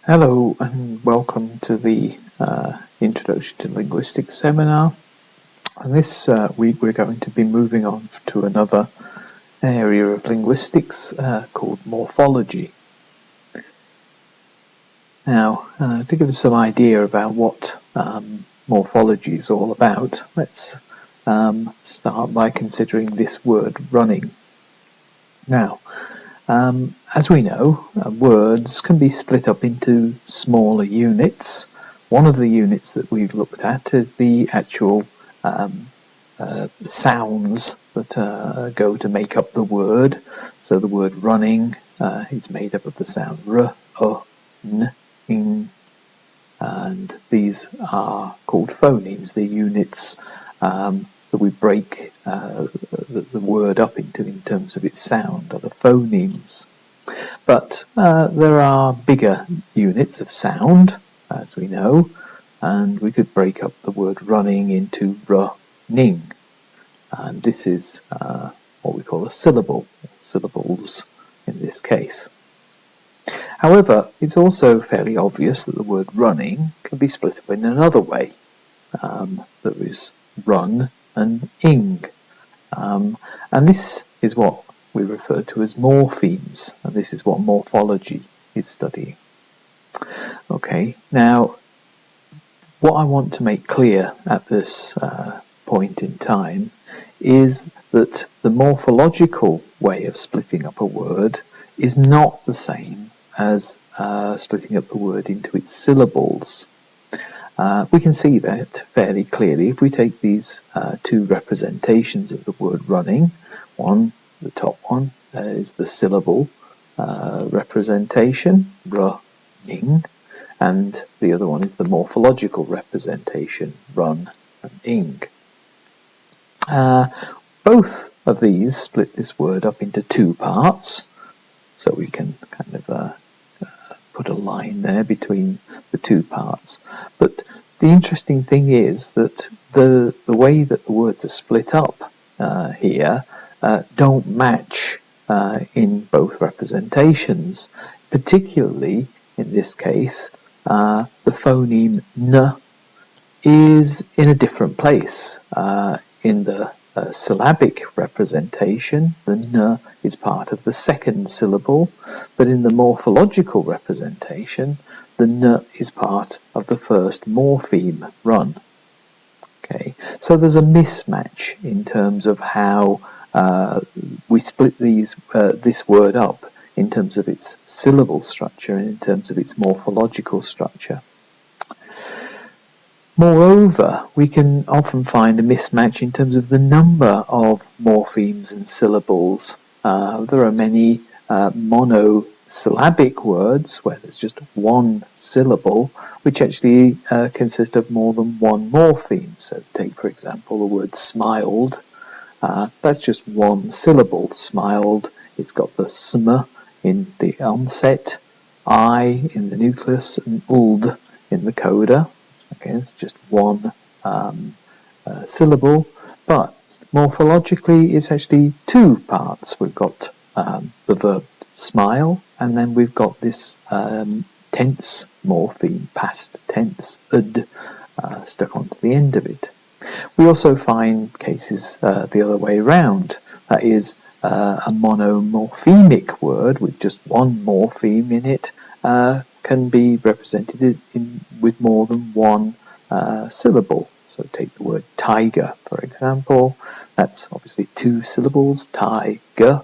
Hello and welcome to the Introduction to Linguistics seminar. And this week we're going to be moving on to another area of linguistics called morphology. Now, to give us some idea about what morphology is all about, let's start by considering this word running. Now, as we know, words can be split up into smaller units. One of the units that we've looked at is the actual sounds that go to make up the word. So the word running is made up of the sound r, n, ing, and these are called phonemes, the units that we break the word up into in terms of its sound, are the phonemes. But there are bigger units of sound, as we know, and we could break up the word running into running, and this is what we call a syllable, syllables in this case. However, it's also fairly obvious that the word running can be split up in another way. There is run and ing, and this is what we refer to as morphemes, and this is what morphology is studying. Okay, now what I want to make clear at this point in time is that the morphological way of splitting up a word is not the same as splitting up the word into its syllables. We can see that fairly clearly if we take these two representations of the word running. The top one is the syllable representation, running, and the other one is the morphological representation, run and ing. Both of these split this word up into two parts, so we can kind of put a line there between the two parts. But the interesting thing is that the way that the words are split up here don't match in both representations. Particularly in this case, the phoneme n is in a different place. In the syllabic representation, the n is part of the second syllable, but in the morphological representation, the n is part of the first morpheme, run. Okay, so there's a mismatch in terms of how we split this word up in terms of its syllable structure and in terms of its morphological structure. Moreover, we can often find a mismatch in terms of the number of morphemes and syllables. There are many monosyllabic words where there's just one syllable, which actually consist of more than one morpheme. So take, for example, the word smiled. That's just one syllable, smiled. It's got the sm in the onset, I in the nucleus, and uld in the coda. Okay, it's just one syllable, but morphologically it's actually two parts. We've got the verb smile, and then we've got this tense morpheme, past tense, ud, stuck onto the end of it. We also find cases the other way around, that is a monomorphemic word with just one morpheme in it can be represented with more than one syllable. So take the word tiger, for example. That's obviously two syllables, tiger,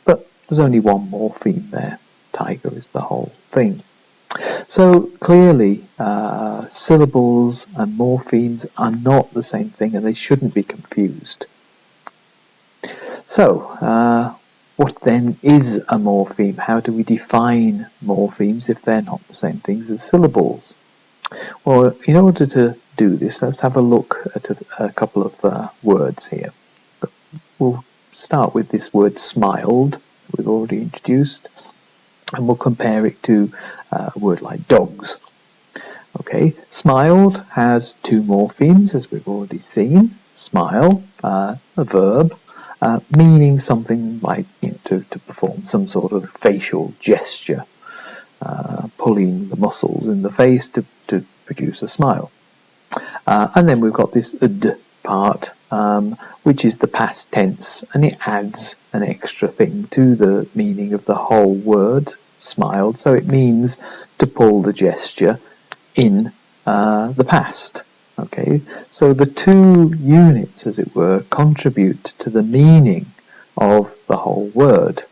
but there's only one morpheme there. Tiger is the whole thing. So clearly, syllables and morphemes are not the same thing, and they shouldn't be confused. So, what then is a morpheme? How do we define morphemes if they're not the same things as syllables? Well, in order to do this, let's have a look at a couple of words here. We'll start with this word smiled, we've already introduced, and we'll compare it to a word like dogs. Okay, smiled has two morphemes, as we've already seen. Smile, a verb, meaning something like to perform some sort of facial gesture. pulling the muscles in the face to produce a smile. And then we've got this d part, which is the past tense, and it adds an extra thing to the meaning of the whole word, smiled. So it means to pull the gesture in the past. Okay, so the two units, as it were, contribute to the meaning of the whole word.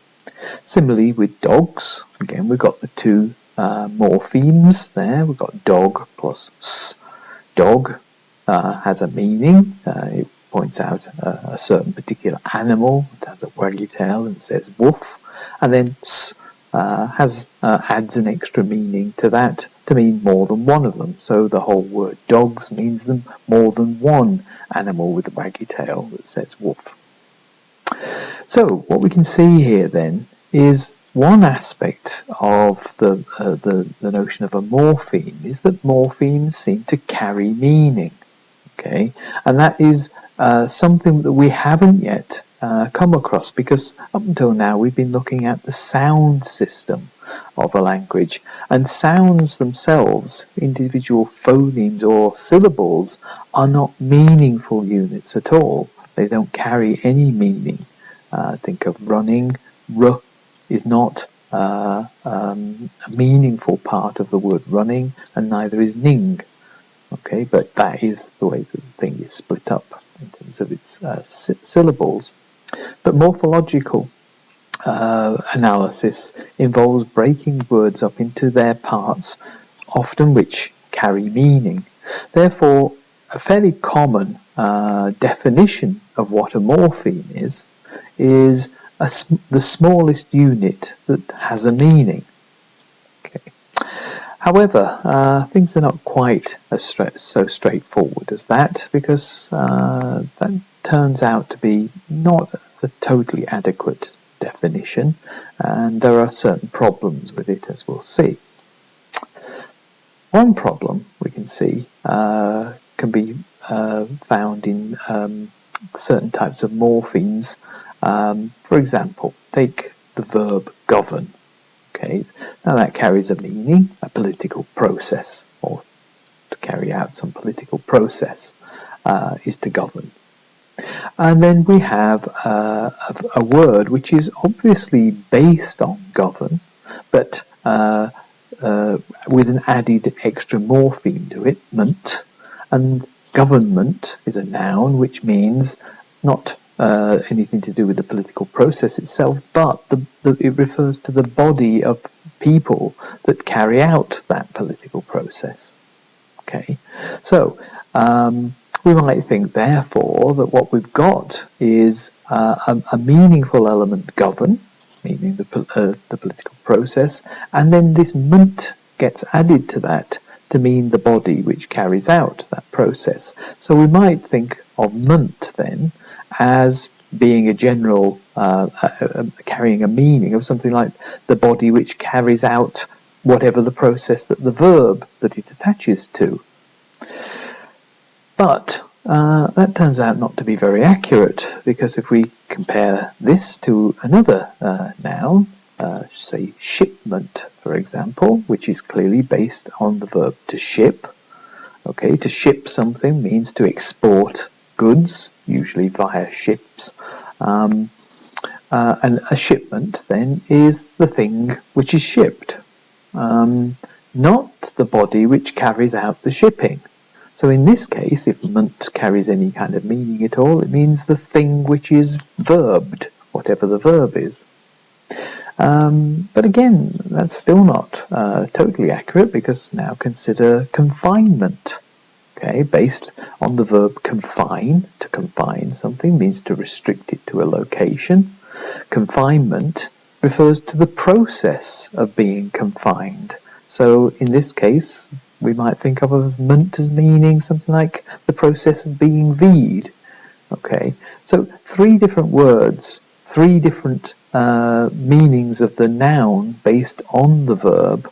Similarly with dogs, again we've got the two morphemes there. We've got dog plus s. Dog has a meaning. It points out a certain particular animal. It has a waggy tail and says woof. And then s adds an extra meaning to that to mean more than one of them. So the whole word dogs means them more than one animal with a waggy tail that says woof. So what we can see here then is one aspect of the notion of a morpheme is that morphemes seem to carry meaning. Okay, and that is something that we haven't yet come across, because up until now we've been looking at the sound system of a language, and sounds themselves, individual phonemes or syllables, are not meaningful units at all. They don't carry any meaning. Think of running. R is not a meaningful part of the word running, and neither is ning. Okay, but that is the way that the thing is split up in terms of its syllables. But morphological analysis involves breaking words up into their parts, often which carry meaning. Therefore, a fairly common definition of what a morpheme is the smallest unit that has a meaning. Okay. However, things are not quite so straightforward as that, because that turns out to be not a totally adequate definition, and there are certain problems with it, as we'll see. One problem we can see can be found in certain types of morphemes. For example, take the verb govern. Okay, now that carries a meaning, a political process, or to carry out some political process is to govern. And then we have a word which is obviously based on govern, but with an added extra morpheme to it, ment. And government is a noun, which means not anything to do with the political process itself, but it refers to the body of people that carry out that political process. Okay, so we might think, therefore, that what we've got is a meaningful element, govern, meaning the political process, and then this ment gets added to that to mean the body which carries out that process. So we might think of ment then as being a general, carrying a meaning of something like the body which carries out whatever the process that the verb that it attaches to. But that turns out not to be very accurate, because if we compare this to another noun, say shipment, for example, which is clearly based on the verb to ship. Okay, to ship something means to export goods, usually via ships. And a shipment then is the thing which is shipped, not the body which carries out the shipping. So in this case, if ment carries any kind of meaning at all, it means the thing which is verbed, whatever the verb is. But again, that's still not totally accurate, because now consider confinement. Okay, based on the verb confine. To confine something means to restrict it to a location. Confinement refers to the process of being confined. So in this case, we might think of a ment as meaning something like the process of being V'd. Okay, so three different words, three different meanings of the noun based on the verb,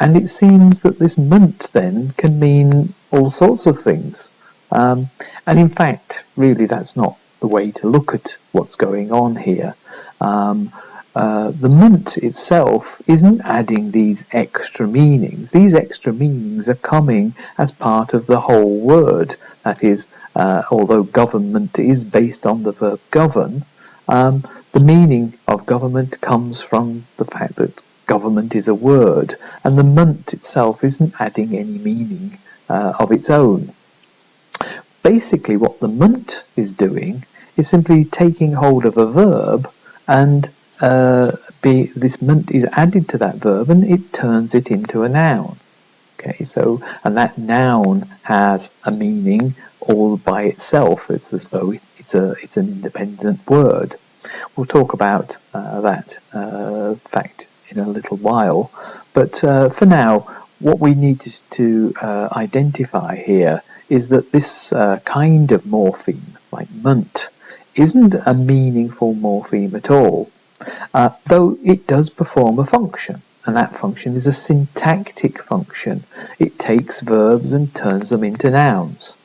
and it seems that this ment then can mean all sorts of things. And in fact, really, that's not the way to look at what's going on here. the munt itself isn't adding these extra meanings. These extra meanings are coming as part of the whole word. That is, although government is based on the verb govern, the meaning of government comes from the fact that government is a word, and the munt itself isn't adding any meaning of its own. Basically, what the munt is doing is simply taking hold of a verb, and this munt is added to that verb, and it turns it into a noun. Okay, so, and that noun has a meaning all by itself. It's as though it's an independent word. We'll talk about that fact in a little while, but for now, what we need to identify here is that this kind of morpheme, like munt, isn't a meaningful morpheme at all, though it does perform a function, and that function is a syntactic function. It takes verbs and turns them into nouns.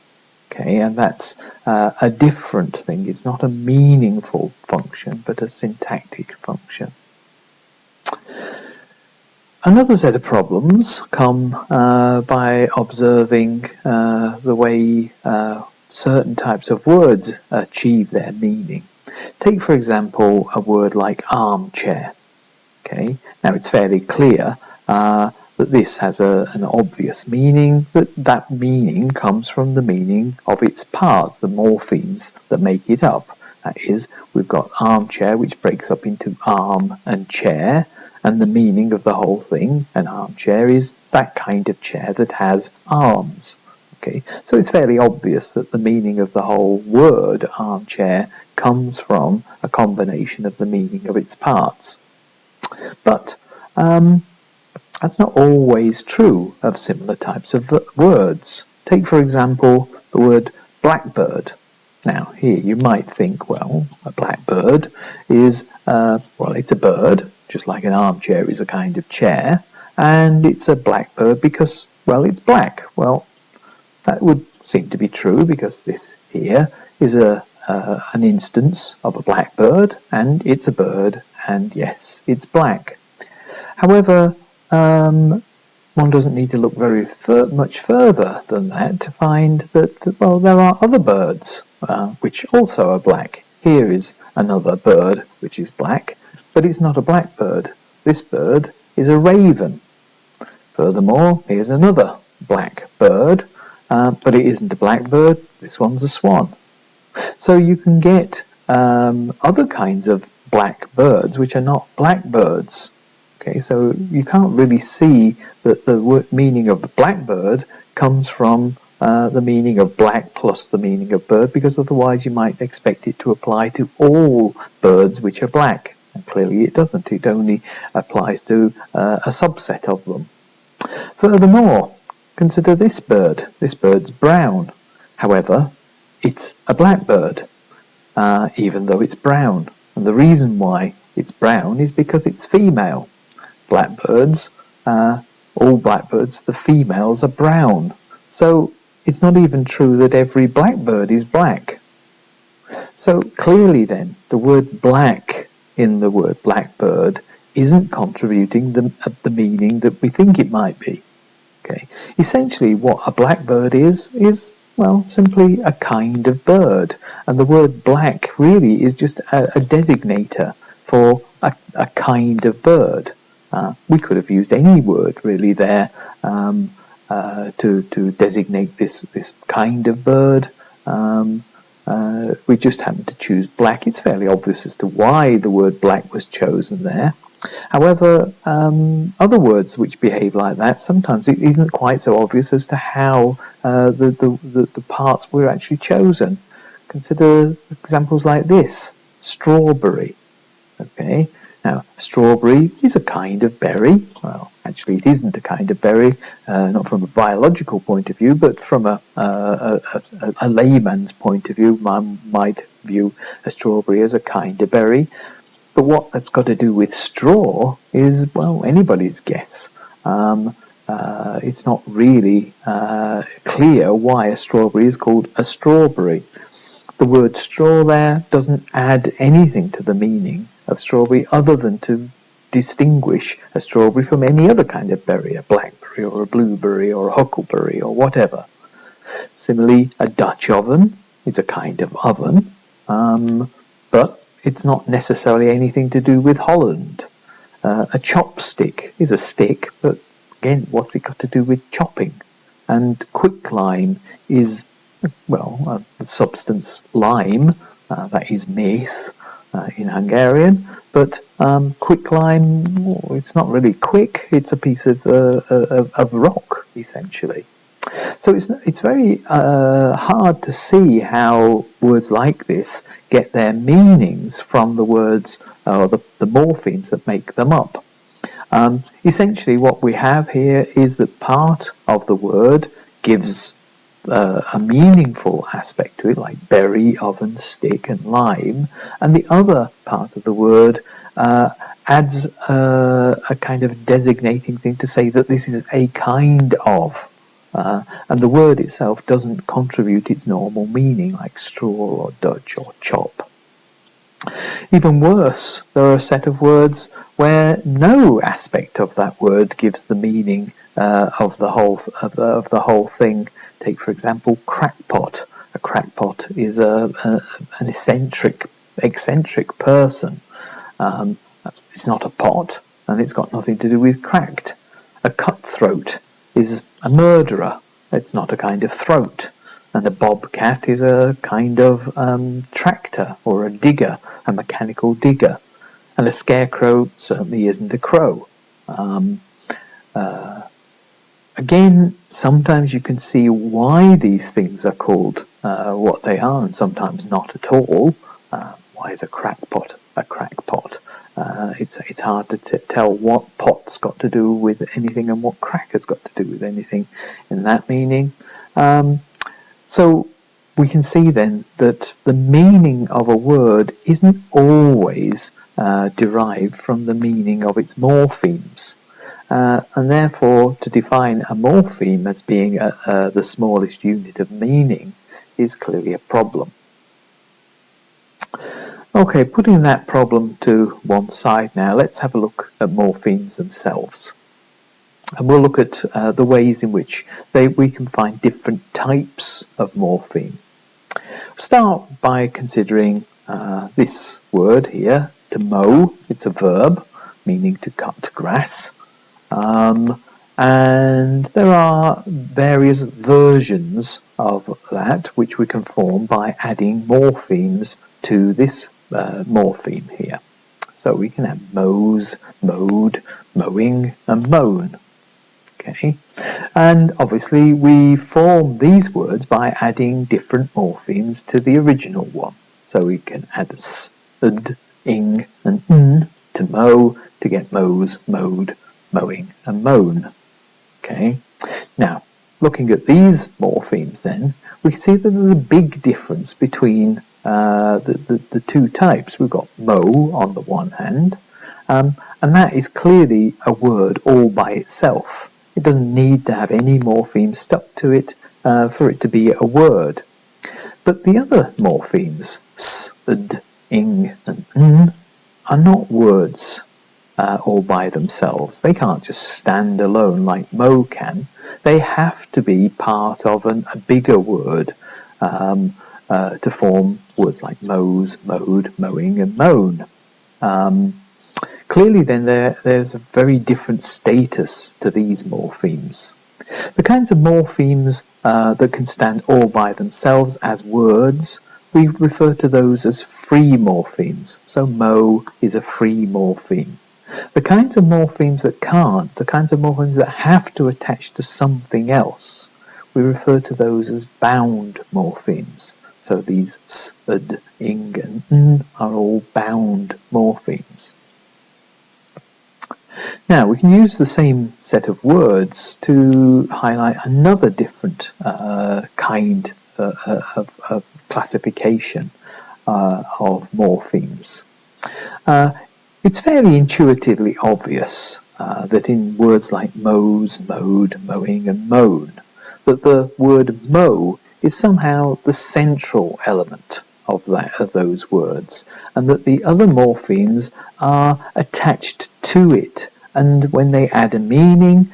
Okay, and that's a different thing. It's not a meaningful function, but a syntactic function. Another set of problems come by observing the way certain types of words achieve their meaning. Take, for example, a word like armchair. Okay, now it's fairly clear that this has an obvious meaning, that meaning comes from the meaning of its parts, the morphemes that make it up. That is, we've got armchair, which breaks up into arm and chair, and the meaning of the whole thing, an armchair, is that kind of chair that has arms. Okay, so it's fairly obvious that the meaning of the whole word armchair comes from a combination of the meaning of its parts. But that's not always true of similar types of words. Take, for example, the word blackbird. Now, here you might think, well, a blackbird is, it's a bird, just like an armchair is a kind of chair, and it's a blackbird because, well, it's black. Well, that would seem to be true because this here is an instance of a blackbird, and it's a bird, and yes, it's black. However, one doesn't need to look very much further than that to find that, well, there are other birds which also are black. Here is another bird which is black, but it's not a blackbird. This bird is a raven. Furthermore, here's another black bird, but it isn't a blackbird. This one's a swan. So you can get other kinds of black birds which are not blackbirds. Okay, so you can't really see that the meaning of the blackbird comes from the meaning of black plus the meaning of bird, because otherwise you might expect it to apply to all birds which are black. And clearly it doesn't. It only applies to a subset of them. Furthermore, consider this bird. This bird's brown. However, it's a blackbird, even though it's brown. And the reason why it's brown is because it's female. Blackbirds, all blackbirds, the females are brown. So it's not even true that every blackbird is black. So clearly then, the word black in the word blackbird isn't contributing the meaning that we think it might be. Okay. Essentially what a blackbird is, well, simply a kind of bird. And the word black really is just a designator for a kind of bird. We could have used any word really there to designate this kind of bird. We just happened to choose black. It's fairly obvious as to why the word black was chosen there. However, other words which behave like that, sometimes it isn't quite so obvious as to how the parts were actually chosen. Consider examples like this: strawberry. Okay. Now, strawberry is a kind of berry. Well, actually, it isn't a kind of berry, not from a biological point of view, but from a layman's point of view. One might view a strawberry as a kind of berry. But what that's got to do with straw is, well, anybody's guess. It's not really clear why a strawberry is called a strawberry. The word straw there doesn't add anything to the meaning of strawberry other than to distinguish a strawberry from any other kind of berry, a blackberry or a blueberry or a huckleberry or whatever. Similarly, a Dutch oven is a kind of oven, but it's not necessarily anything to do with Holland. A chopstick is a stick, but again, what's it got to do with chopping? And quicklime is, well, the substance lime, that is mace in Hungarian, but quicklime, it's not really quick, it's a piece of rock, essentially. So it's very hard to see how words like this get their meanings from the words or the morphemes that make them up. Essentially what we have here is that part of the word gives a meaningful aspect to it, like berry, oven, stick and lime, and the other part of the word adds a kind of designating thing to say that this is a kind of. And the word itself doesn't contribute its normal meaning, like straw or Dutch or chop. Even worse, there are a set of words where no aspect of that word gives the meaning of the whole thing. Take, for example, crackpot. A crackpot is an eccentric person. It's not a pot, and it's got nothing to do with cracked. A cutthroat is a murderer. It's not a kind of throat. And a bobcat is a kind of tractor or a digger, a mechanical digger. And a scarecrow certainly isn't a crow. Again, sometimes you can see why these things are called what they are, and sometimes not at all. Why is a crackpot a crackpot? It's hard to tell what pot's got to do with anything and what cracker's got to do with anything in that meaning. So we can see then that the meaning of a word isn't always derived from the meaning of its morphemes. And therefore, to define a morpheme as being the smallest unit of meaning is clearly a problem. Okay, putting that problem to one side now, let's have a look at morphemes themselves. And we'll look at the ways in which we can find different types of morpheme. Start by considering this word here, to mow. It's a verb, meaning to cut grass. And there are various versions of that which we can form by adding morphemes to this morpheme here. So we can have mows, mowed, mowing and mown. Okay, and obviously we form these words by adding different morphemes to the original one. So we can add s, d, ing and n to mow to get mows, mowed, mowing and mown. Okay, now looking at these morphemes then, we can see that there's a big difference between the two types. We've got mow on the one hand, and that is clearly a word all by itself. It doesn't need to have any morpheme stuck to it for it to be a word. But the other morphemes, s, d, ing and n, are not words all by themselves. They can't just stand alone like mow can. They have to be part of a bigger word to form words like mows, mowed, mowing and mown. Clearly then there's a very different status to these morphemes. The kinds of morphemes that can stand all by themselves as words, we refer to those as free morphemes. So mow is a free morpheme. The kinds of morphemes that can't, the kinds of morphemes that have to attach to something else, we refer to those as bound morphemes. So these s, d, ing and n are all bound morphemes. Now we can use the same set of words to highlight another different kind of classification of morphemes. It's fairly intuitively obvious that in words like mows, mowed, mowing and mown, that the word mow is somehow the central element. of those words, and that the other morphemes are attached to it, and when they add a meaning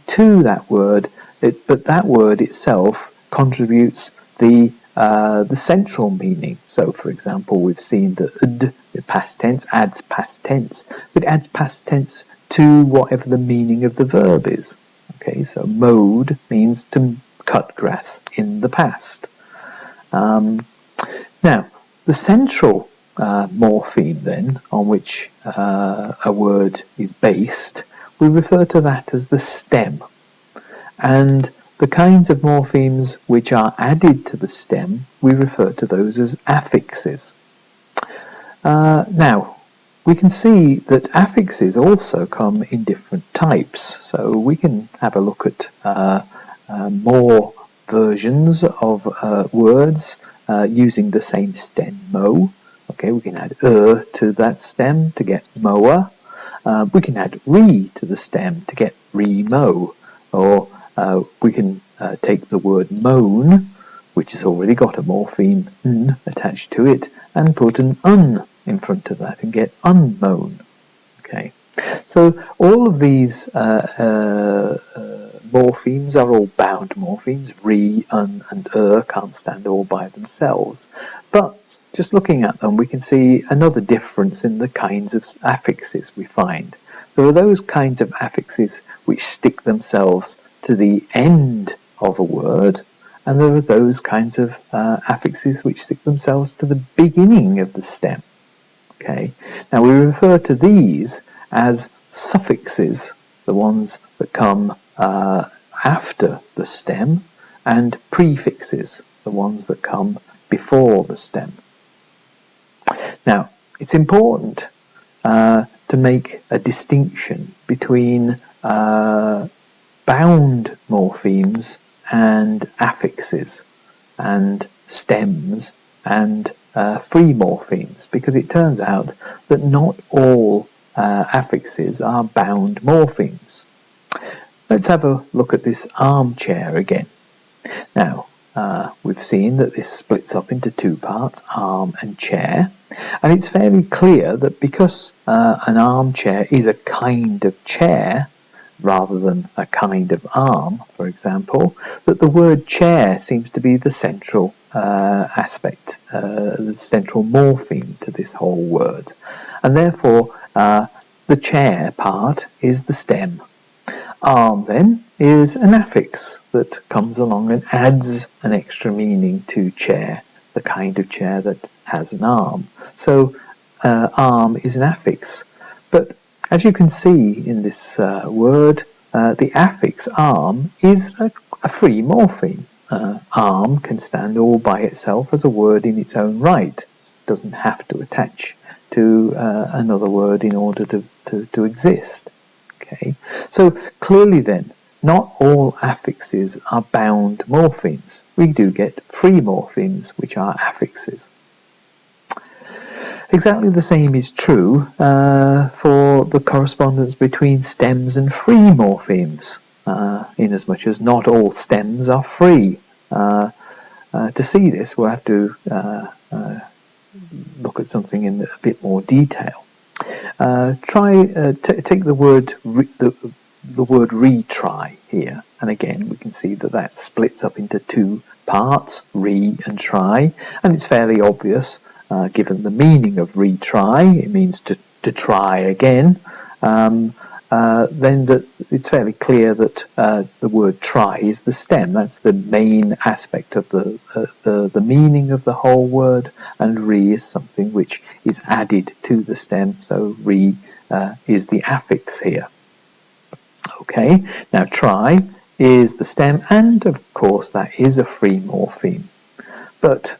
to that word, but that word itself contributes the central meaning. So, for example, we've seen that the past tense adds past tense, but it adds past tense to whatever the meaning of the verb is. Okay, so mowed means to cut grass in the past. Now, the central morpheme then, on which a word is based, we refer to that as the stem. And the kinds of morphemes which are added to the stem, we refer to those as affixes. Now, we can see that affixes also come in different types. So we can have a look at more versions of words using the same stem, mow. Okay, we can add to that stem to get mower. We can add re to the stem to get re-mow. Or we can take the word moan, which has already got a morpheme n attached to it, and put an un in front of that and get unmown. Okay, so all of these morphemes are all bound morphemes. Re, un, and can't stand all by themselves. But just looking at them, we can see another difference in the kinds of affixes we find. There are those kinds of affixes which stick themselves to the end of a word, and there are those kinds of affixes which stick themselves to the beginning of the stem. Okay, now we refer to these as suffixes, the ones that come after the stem, and prefixes, the ones that come before the stem. Now, it's important to make a distinction between bound morphemes and affixes, and stems and free morphemes, because it turns out that not all affixes are bound morphemes. Let's have a look at this armchair again. Now, we've seen that this splits up into two parts, arm and chair, and it's fairly clear that because an armchair is a kind of chair rather than a kind of arm, for example, that the word chair seems to be the central aspect, the central morpheme to this whole word, and therefore the chair part is the stem. Arm, then, is an affix that comes along and adds an extra meaning to chair, the kind of chair that has an arm. So arm is an affix. But as you can see in this word, the affix arm is a free morpheme. Arm can stand all by itself as a word in its own right. It doesn't have to attach to another word in order to exist. Okay, so clearly then, not all affixes are bound morphemes. We do get free morphemes, which are affixes. Exactly the same is true for the correspondence between stems and free morphemes, inasmuch as not all stems are free. To see this, we'll have to look at something in a bit more detail. Take the word retry here, and again we can see that that splits up into two parts, re and try, and it's fairly obvious given the meaning of retry. It means to try again. Then it's fairly clear that the word try is the stem. That's the main aspect of the meaning of the whole word, and re is something which is added to the stem, so re is the affix here. Okay, now try is the stem, and of course that is a free morpheme. But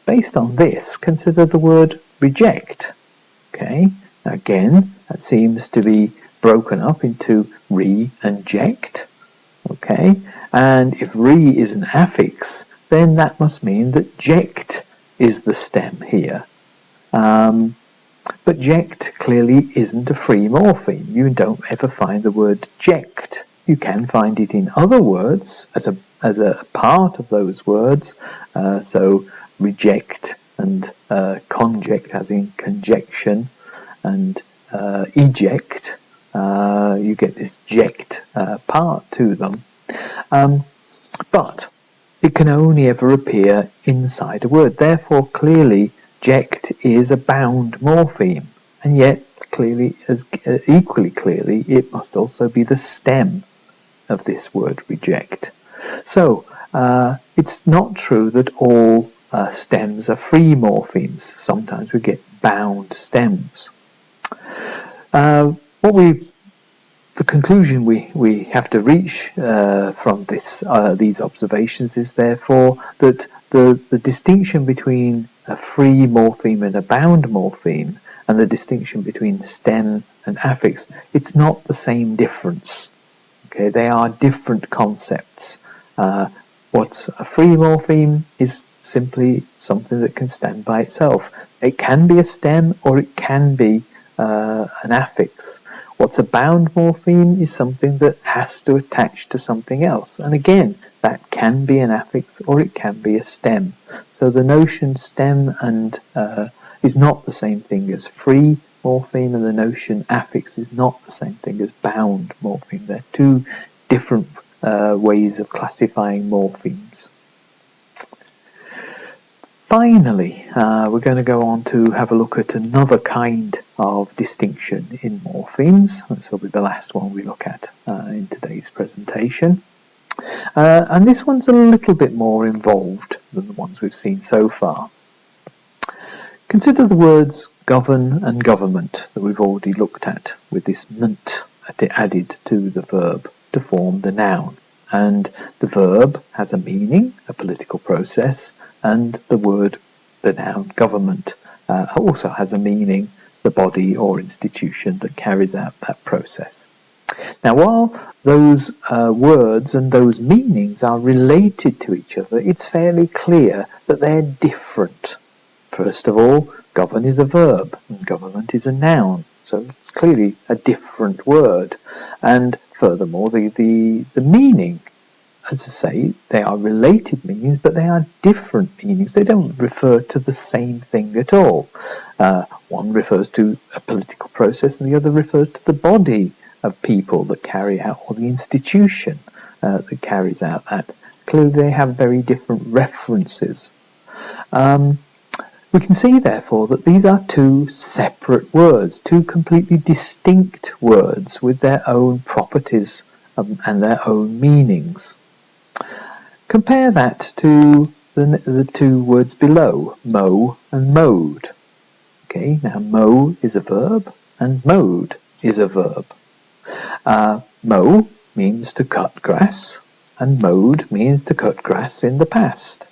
based on this, consider the word reject. Okay, now again, that seems to be broken up into re and ject. Okay, and if re is an affix, then that must mean that ject is the stem here. But ject clearly isn't a free morpheme. You don't ever find the word ject. You can find it in other words as a part of those words. So reject and conject, as in conjection, and eject, you get this ject part to them. But it can only ever appear inside a word. Therefore, clearly, ject is a bound morpheme, and yet, clearly, equally clearly, it must also be the stem of this word reject. So, it's not true that all stems are free morphemes. Sometimes we get bound stems. The conclusion we have to reach from these observations is therefore that the distinction between a free morpheme and a bound morpheme, and the distinction between stem and affix, it's not the same difference. Okay, they are different concepts. What's a free morpheme is simply something that can stand by itself. It can be a stem or it can be an affix. What's a bound morpheme is something that has to attach to something else. And again, that can be an affix or it can be a stem. So the notion stem and is not the same thing as free morpheme, and the notion affix is not the same thing as bound morpheme. They're two different ways of classifying morphemes. Finally, we're going to go on to have a look at another kind of distinction in morphemes. This will be the last one we look at in today's presentation. And this one's a little bit more involved than the ones we've seen so far. Consider the words govern and government that we've already looked at, with this ment added to the verb to form the noun. And the verb has a meaning, a political process, and the noun government also has a meaning, the body or institution that carries out that process. Now, while those words and those meanings are related to each other, it's fairly clear that they're different. First of all, govern is a verb and government is a noun, so it's clearly a different word. And furthermore, the meaning, as I say, they are related meanings, but they are different meanings. They don't refer to the same thing at all. One refers to a political process and the other refers to the body of people that carry out, or the institution that carries out that. Clearly they have very different references. We can see, therefore, that these are two separate words, two completely distinct words with their own properties and their own meanings. Compare that to the two words below, mo and mode. Okay, now mo is a verb and mode is a verb. Mow means to cut grass, and mowed means to cut grass in the past.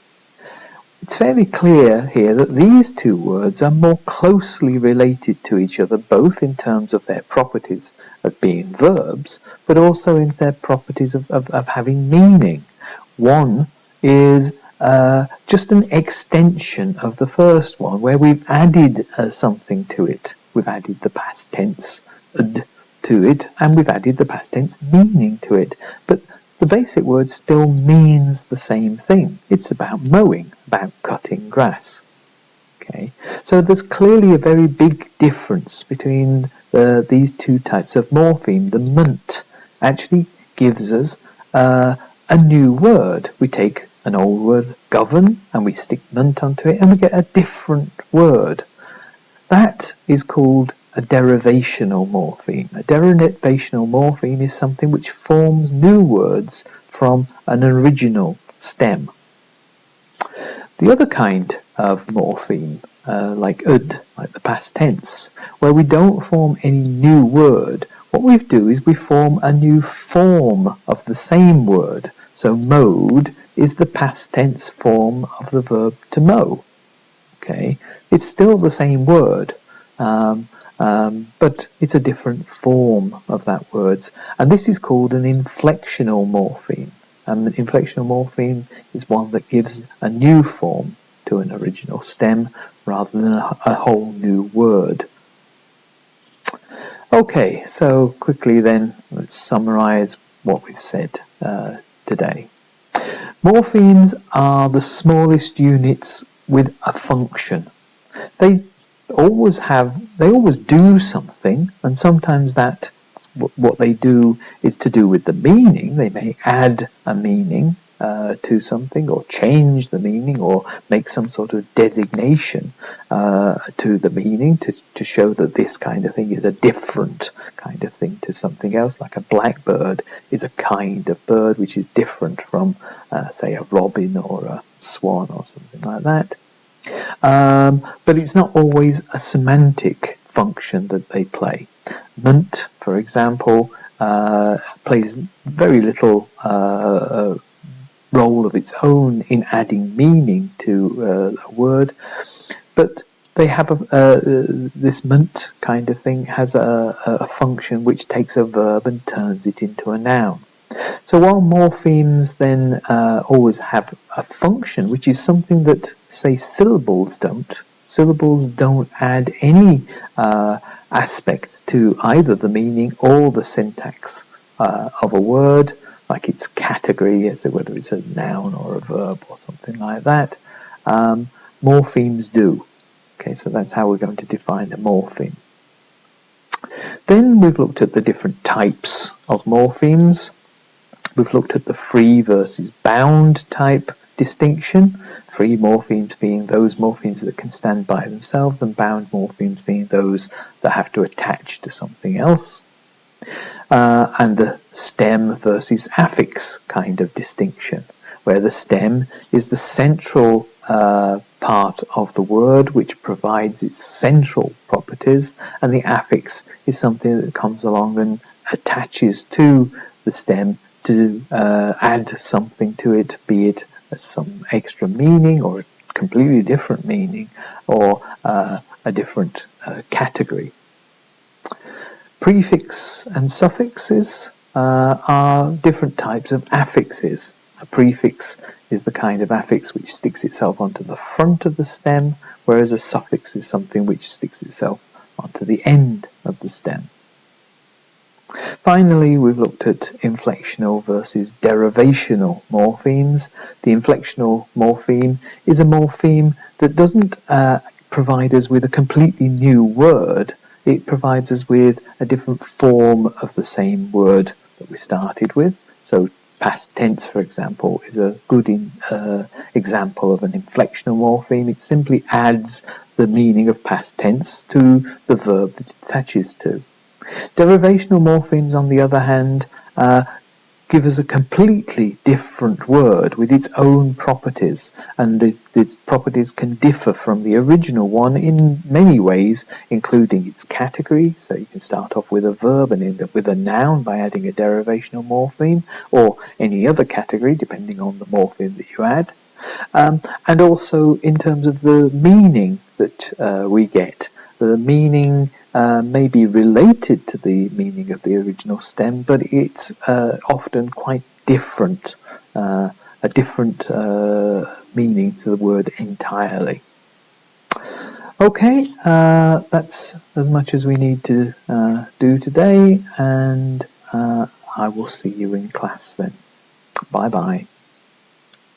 It's fairly clear here that these two words are more closely related to each other, both in terms of their properties of being verbs, but also in their properties of having meaning. One is just an extension of the first one, where we've added something to it. We've added the past tense "ed" to it, and we've added the past tense meaning to it. But the basic word still means the same thing. It's about mowing, about cutting grass. Okay, so there's clearly a very big difference between these two types of morpheme. The ment actually gives us a new word. We take an old word, govern, and we stick ment onto it, and we get a different word. That is called a derivational morpheme. A derivational morpheme is something which forms new words from an original stem. The other kind of morpheme, like ud, like the past tense, where we don't form any new word, what we do is we form a new form of the same word. So mowed is the past tense form of the verb to mow. Okay, it's still the same word, but it's a different form of that word, and this is called an inflectional morpheme. And an inflectional morpheme is one that gives a new form to an original stem rather than a whole new word. Okay, so quickly then, let's summarize what we've said today. Morphemes are the smallest units with a function. They always do something, and sometimes that what they do is to do with the meaning. They may add a meaning to something, or change the meaning, or make some sort of designation to the meaning to show that this kind of thing is a different kind of thing to something else. Like a blackbird is a kind of bird which is different from, say, a robin or a swan or something like that. But it's not always a semantic function that they play. Ment, for example, plays very little role of its own in adding meaning to a word, but they have this ment kind of thing has a function which takes a verb and turns it into a noun. So while morphemes then always have a function, which is something that, say, syllables don't add any aspect to either the meaning or the syntax of a word, like its category, as whether it's a noun or a verb or something like that. Morphemes do. Okay, so that's how we're going to define a morpheme. Then we've looked at the different types of morphemes. We've looked at the free versus bound type distinction. Free morphemes being those morphemes that can stand by themselves, and bound morphemes being those that have to attach to something else. And the stem versus affix kind of distinction, where the stem is the central part of the word which provides its central properties, and the affix is something that comes along and attaches to the stem to add something to it, be it some extra meaning or a completely different meaning, or a different category. Prefix and suffixes are different types of affixes. A prefix is the kind of affix which sticks itself onto the front of the stem, whereas a suffix is something which sticks itself onto the end of the stem. Finally, we've looked at inflectional versus derivational morphemes. The inflectional morpheme is a morpheme that doesn't provide us with a completely new word. It provides us with a different form of the same word that we started with. So past tense, for example, is a good example of an inflectional morpheme. It simply adds the meaning of past tense to the verb that it attaches to. Derivational morphemes, on the other hand, give us a completely different word with its own properties, and these properties can differ from the original one in many ways, including its category. So you can start off with a verb and end up with a noun by adding a derivational morpheme, or any other category depending on the morpheme that you add. And also in terms of the meaning that we get. The meaning may be related to the meaning of the original stem, but it's often quite different, a different meaning to the word entirely. Okay, that's as much as we need to do today, and I will see you in class then. Bye-bye.